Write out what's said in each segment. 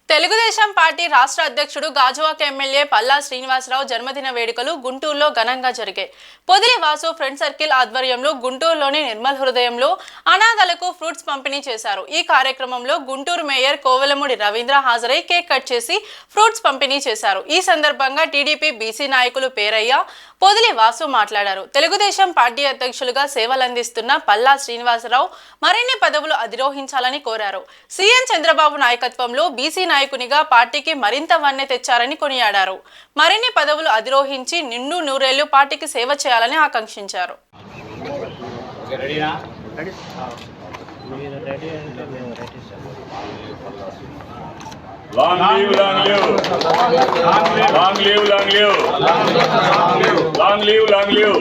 Telugu Desam party రాష్ట్ర అధ్యక్షుడు Gajuwaka MLA Palla Srinivasarao జన్మదిన వేడుకలు గుంటూరులో ఘనంగా జరిగాయి. పొదిలి వాసు ఫ్రెండ్ సర్కిల్ ఆధ్వర్యంలో గుంటూరులోని నిర్మల్ హృదయంలో అనాథలకు ఫ్రూట్స్ పంపిణీ చేశారు. ఈ కార్యక్రమంలో గుంటూరు మేయర్ కోవెలమూడి రవీంద్ర హాజరై కేక్ కట్ చేసి ఫ్రూట్స్ పంపిణీ చేశారు. ఈ సందర్భంగా టీడీపీ బీసీ నాయకులు పేరయ్య, పొదిలి వాసు మాట్లాడారు. తెలుగుదేశం పార్టీ అధ్యక్షులుగా సేవలందిస్తున్న పల్లా శ్రీనివాసరావు మరిన్ని పదవులు అధిరోహించాలని కోరారు. సీఎం చంద్రబాబు నాయకత్వంలో బీసీ నాయకునిగా పార్టీకి మరింత వన్నె తెచ్చారని కొనియాడారు. మరిన్ని పదవులు అధిరోహించి నిండు నూరేళ్లు పార్టీకి సేవ చేయాలని ఆకాంక్షించారు. Long live, long live. Long live, long live. Long live, long live.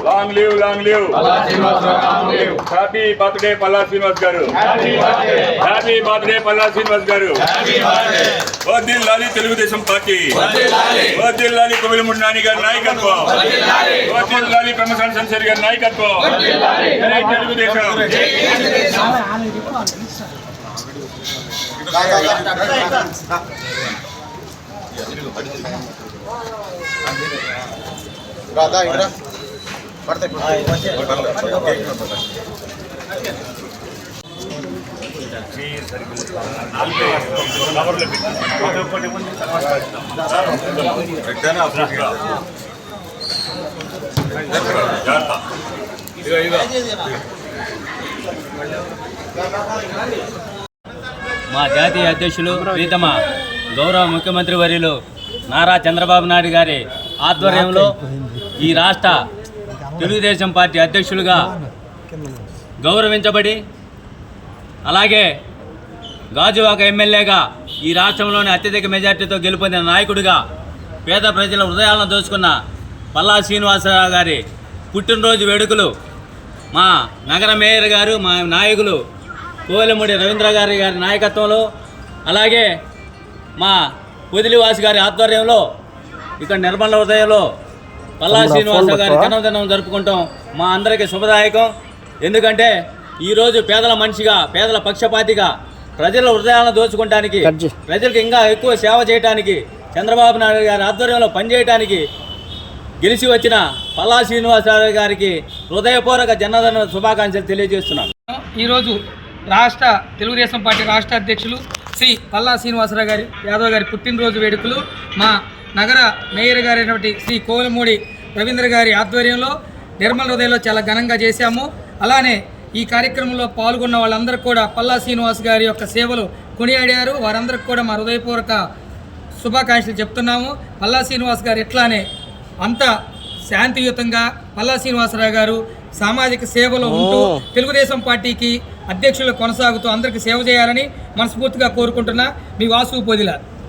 Long live, long live. Happy birthday, Palla Srinivas garu. Happy birthday, Palla Srinivas garu. వర్ధిల్లాలి తెలుగుదేశం పార్టీ. వర్ధిల్లాలి కోవెలమూడి నాని గారి నాయకత్వం. వర్ధిల్లాలి ప్రమసాని సంసరి గారి నాయకత్వం. జై తెలుగుదేశం. రాదా ఇంద్ర పడతాయి మా జాతీయ అధ్యక్షులు ప్రీతమ గౌరవ ముఖ్యమంత్రి వర్యులు నారా చంద్రబాబు నాయుడు గారి ఆధ్వర్యంలో ఈ రాష్ట్ర తెలుగుదేశం పార్టీ అధ్యక్షులుగా గౌరవించబడి, అలాగే గాజువాక ఎమ్మెల్యేగా ఈ రాష్ట్రంలోని అత్యధిక మెజార్టీతో గెలుపొందిన నాయకుడిగా పేద ప్రజల హృదయాలను దోచుకున్న పల్లా శ్రీనివాసరావు గారి పుట్టినరోజు వేడుకలు మా నగర మేయర్ గారు, మా నాయకులు కోవెలమూడి రవీంద్ర గారి నాయకత్వంలో, అలాగే మా పొదిలివాసి గారి ఆధ్వర్యంలో ఇక్కడ నిర్మల హృదయంలో పల్లా శ్రీనివాసరావు గారి జన్మదినం జరుపుకుంటాం. మా అందరికీ శుభదాయకం. ఎందుకంటే ఈరోజు పేదల మనిషిగా, పేదల పక్షపాతిగా, ప్రజల హృదయాలను దోచుకోవడానికి, ప్రజలకు ఇంకా ఎక్కువ సేవ చేయడానికి, చంద్రబాబు నాయుడు గారి ఆధ్వర్యంలో పనిచేయడానికి గెలిచి వచ్చిన పల్లా శ్రీనివాసరావు గారికి హృదయపూర్వక జన్మదిన శుభాకాంక్షలు తెలియజేస్తున్నాను. ఈరోజు రాష్ట్ర తెలుగుదేశం పార్టీ రాష్ట్ర అధ్యక్షులు శ్రీ పల్లా శ్రీనివాసరావు గారి యాదవ్ గారి పుట్టినరోజు వేడుకలు మా నగర మేయర్ గారైనటువంటి శ్రీ కోవెలమూడి రవీంద్ర గారి ఆధ్వర్యంలో నిర్మల్ హృదయంలో చాలా ఘనంగా చేశాము. అలానే ఈ కార్యక్రమంలో పాల్గొన్న వాళ్ళందరూ కూడా పల్లా శ్రీనివాస్ గారి యొక్క సేవలు కొనియాడారు. వారందరికీ కూడా మా హృదయపూర్వక శుభాకాంక్షలు చెప్తున్నాము. పల్లా శ్రీనివాస్ గారు ఎట్లానే అంత శాంతియుతంగా పల్లా శ్రీనివాసరావు గారు సామాజిక సేవలో ఉంటూ తెలుగుదేశం పార్టీకి అధ్యక్షులు కొనసాగుతూ అందరికీ సేవ చేయాలని మనస్ఫూర్తిగా కోరుకుంటున్నా. మీ వాసు పొదిల.